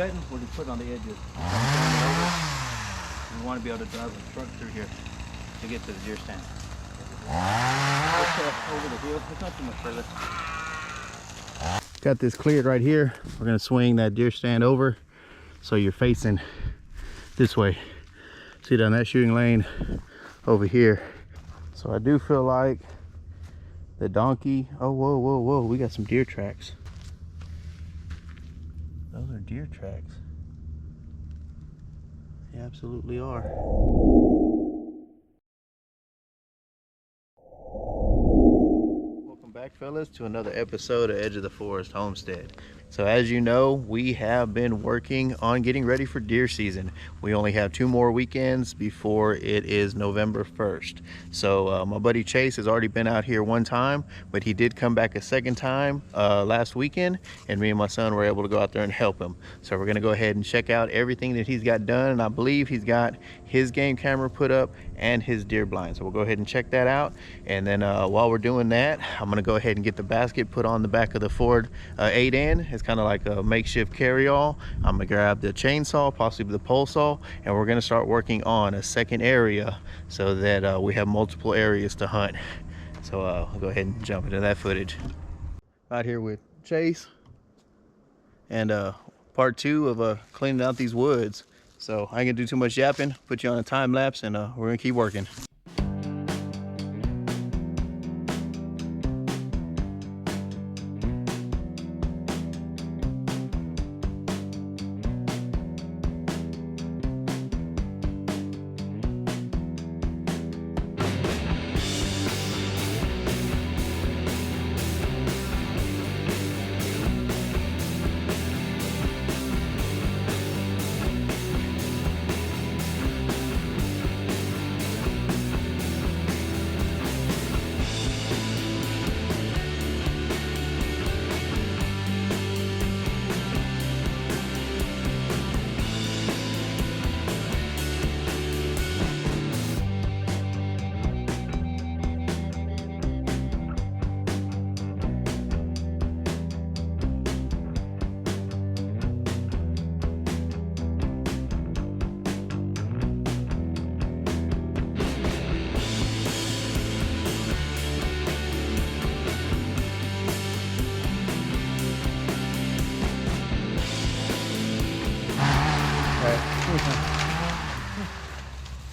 cutting, we're just putting on the edges. We want to be able to drive a truck through here to get to the deer stand. Over the hill, it's not too much further. Got this cleared right here. We're gonna swing that deer stand over so you're facing this way. See down that shooting lane over here. So I do feel like the donkey, oh, whoa, whoa, whoa, we got some deer tracks. Those are deer tracks. They absolutely are. Welcome back, fellas, to another episode of Edge of the Forest Homestead. So as you know, we have been working on getting ready for deer season. We only have 2 more weekends before it is November 1st. So my buddy Chase has already been out here one time, but he did come back a second time last weekend, and me and my son were able to go out there and help him. So we're gonna go ahead and check out everything that he's got done, and I believe he's got his game camera put up and his deer blind. So we'll go ahead and check that out, and then while we're doing that, I'm gonna go ahead and get the basket put on the back of the Ford 8N. It's kind of like a makeshift carry-all. I'm gonna grab the chainsaw, possibly the pole saw, and we're gonna start working on a second area so that we have multiple areas to hunt. So I'll go ahead and jump into that footage. Out here with Chase and part 2 of cleaning out these woods. So I ain't gonna do too much yapping, put you on a time lapse, and we're gonna keep working.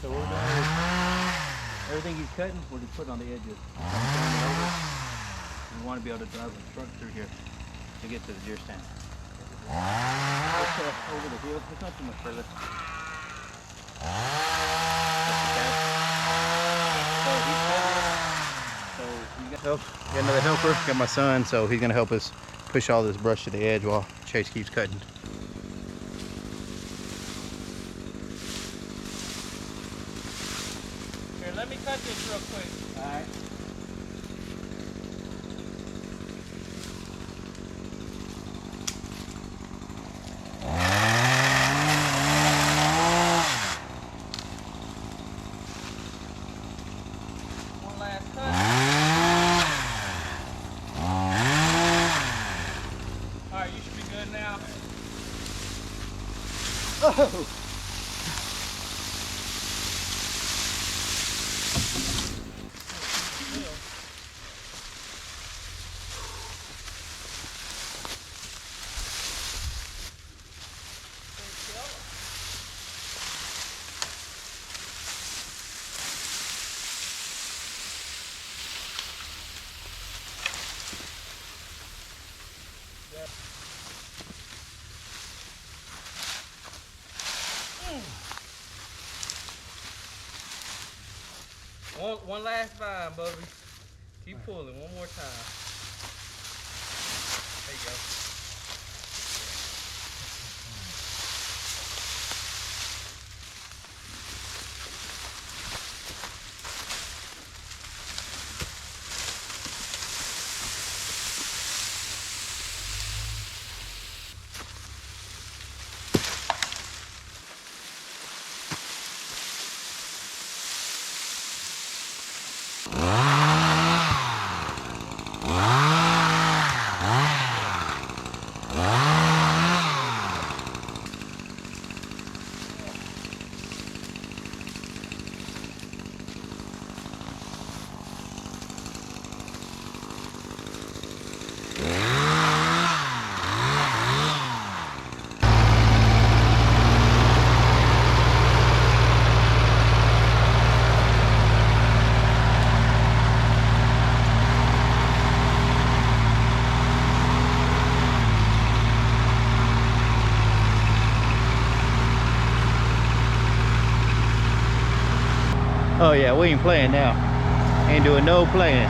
So we're done. Everything he's cutting, we're just putting on the edges. We want to be able to drive a truck through here to get to the deer stand. It's over the hill, it's not too much further. Got another helper, got my son, so he's gonna help us push all this brush to the edge while Chase keeps cutting. Here, let me cut this real quick. All right. One last cut. Alright, you should be good now. Oh! One last vine, Bubby. Keep pulling one more time. There you go. Oh yeah, we ain't playing now. Ain't doing no playing.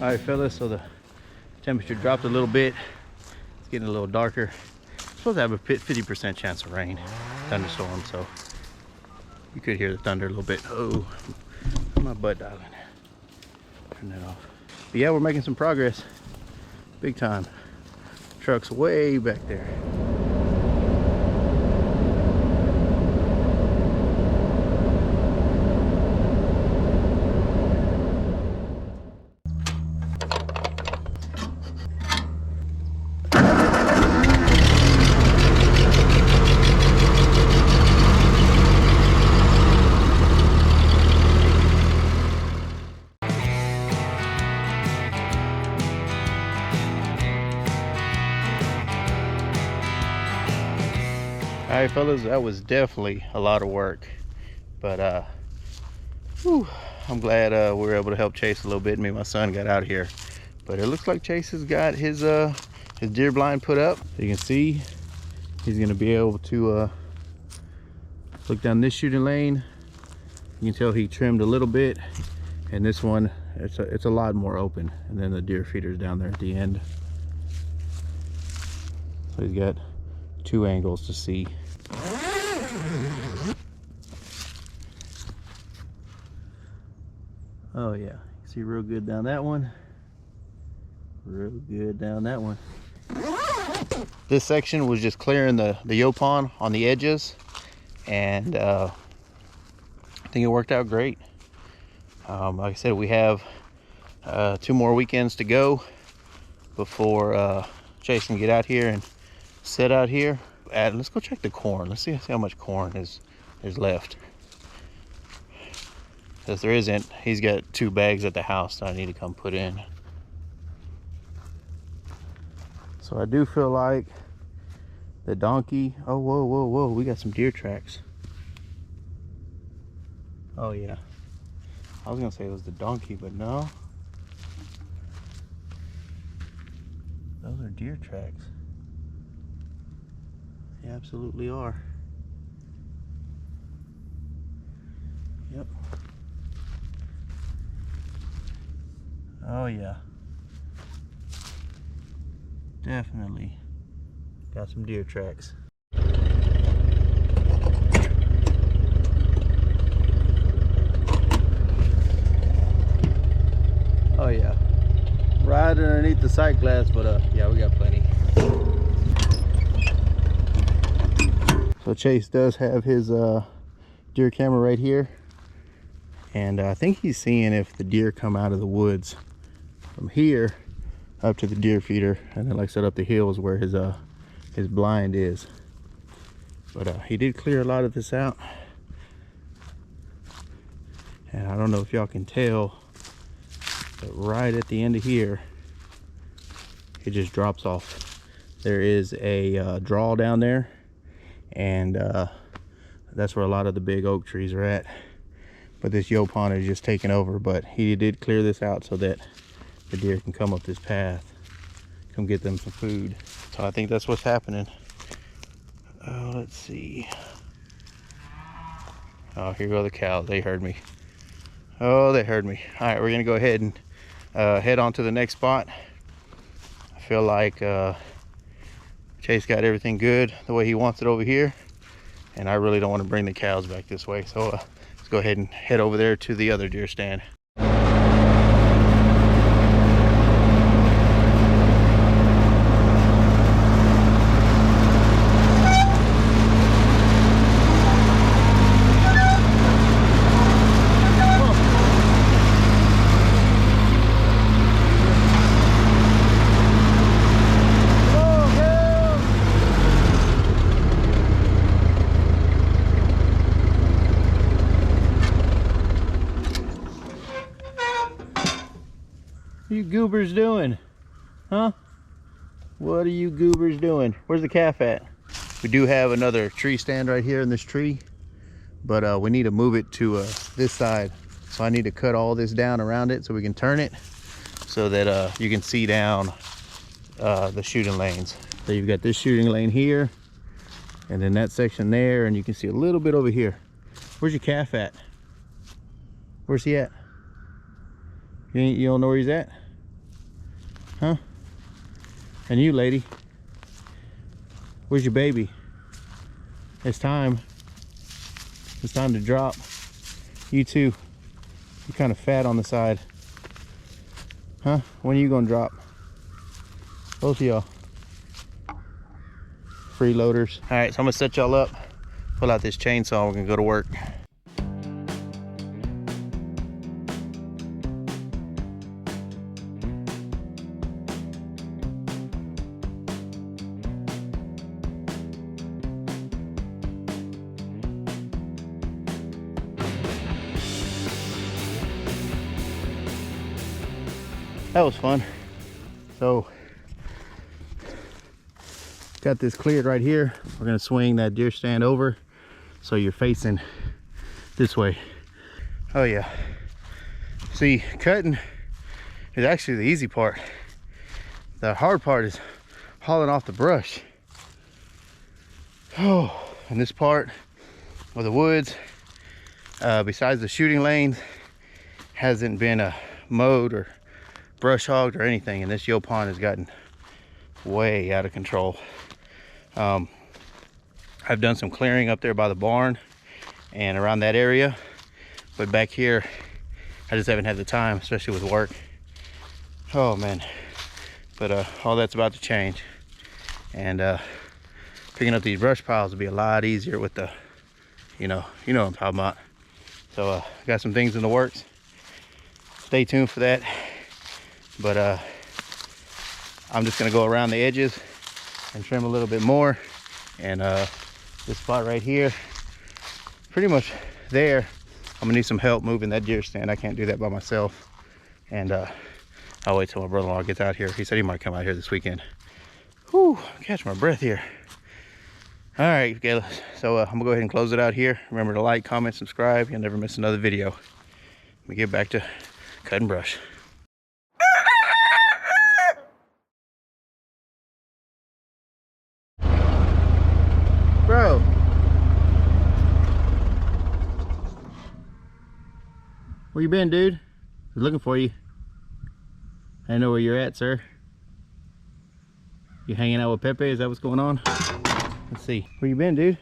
All right, fellas, so the temperature dropped a little bit. It's getting a little darker. It's supposed to have a 50% chance of rain, thunderstorm, so you could hear the thunder a little bit. Oh, my butt dialing. Turn that off. But yeah, we're making some progress. Big time. Truck's way back there. All right, fellas, that was definitely a lot of work, but whew, I'm glad we were able to help Chase a little bit. Me and my son got out here, but it looks like Chase has got his deer blind put up. You can see he's gonna be able to look down this shooting lane. You can tell he trimmed a little bit, and this one it's a lot more open, and then the deer feeder's down there at the end. So he's got two angles to see. Oh yeah, see real good down that one. Real good down that one. This section was just clearing the yaupon on the edges, and I think it worked out great. Like I said, we have 2 more weekends to go before Chase can get out here and set out here. Let's go check the corn. Let's see how much corn is left. Because there isn't, he's got 2 bags at the house that I need to come put in. So I do feel like the donkey, oh, whoa, we got some deer tracks. Oh yeah, I was gonna say it was the donkey, but no. Those are deer tracks. They absolutely are. Yep. Oh yeah. Definitely got some deer tracks. Oh yeah. Right underneath the sight glass, but yeah, we got plenty. So Chase does have his deer camera right here, and I think he's seeing if the deer come out of the woods from here up to the deer feeder, and then like I said, up the hill is where his blind is. But he did clear a lot of this out, and I don't know if y'all can tell, but right at the end of here it just drops off. There is a draw down there, and that's where a lot of the big oak trees are at. But this yaupon is just taking over, but he did clear this out so that the deer can come up this path, come get them some food. So I think that's what's happening. Oh, let's see. Oh, here go the cows. They heard me. Oh, they heard me. All right, we're gonna go ahead and head on to the next spot. I feel like Chase got everything good the way he wants it over here, and I really don't want to bring the cows back this way. So let's go ahead and head over there to the other deer stand. What are you goobers doing? Huh? What are you goobers doing? Where's the calf at? We do have another tree stand right here in this tree, but we need to move it to this side. So I need to cut all this down around it so we can turn it so that you can see down the shooting lanes. So you've got this shooting lane here, and then that section there, and you can see a little bit over here. Where's your calf at? Where's he at? You don't know where he's at? Huh? And you, lady, where's your baby? It's time. It's time to drop. You too. You're kind of fat on the side. Huh? When are you gonna drop? Both of y'all. Freeloaders. All right, so I'm gonna set y'all up, pull out this chainsaw, we're gonna go to work. That was fun. So, got this cleared right here. We're gonna swing that deer stand over so you're facing this way. Oh yeah. See, cutting is actually the easy part. The hard part is hauling off the brush. Oh, and this part of the woods, besides the shooting lanes, hasn't been mowed or brush hogged or anything, and this Yaupon has gotten way out of control. I've done some clearing up there by the barn and around that area, but back here I just haven't had the time, especially with work. Oh man. But all that's about to change, and picking up these brush piles will be a lot easier with the, you know what I'm talking about. So got some things in the works. Stay tuned for that. But I'm just gonna go around the edges and trim a little bit more, and this spot right here, pretty much there, I'm gonna need some help moving that deer stand. I can't do that by myself, and I'll wait till my brother-in-law gets out here. He said he might come out here this weekend. Whew, catch my breath here. All right, Gayla, so I'm gonna go ahead and close it out here. Remember to like, comment, subscribe. You'll never miss another video. Let me get back to cutting brush. Bro. Where you been, dude? I was looking for you. I didn't know where you're at, sir. You hanging out with Pepe? Is that what's going on? Let's see. Where you been, dude?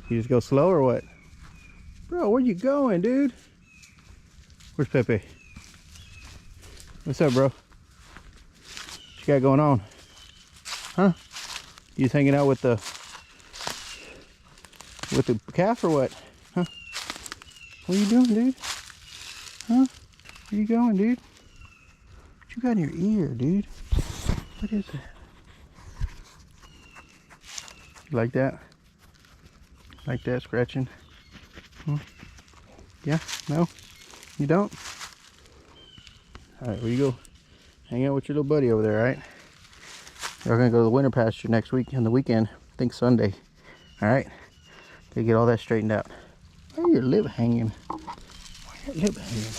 You just go slow or what? Bro, where you going, dude? Where's Pepe? What's up, bro? What you got going on? Huh? You just hanging out with the calf or what? Huh? What are you doing, dude? Huh? Where you going, dude? What you got in your ear, dude? What is that? You like that? Like that scratching? Hmm? Yeah? No? You don't? Alright, where you go? Hang out with your little buddy over there, alright? We're gonna go to the winter pasture next week on the weekend. I think Sunday. Alright? To get all that straightened out. Why are your lip hanging? Why are your lip hanging?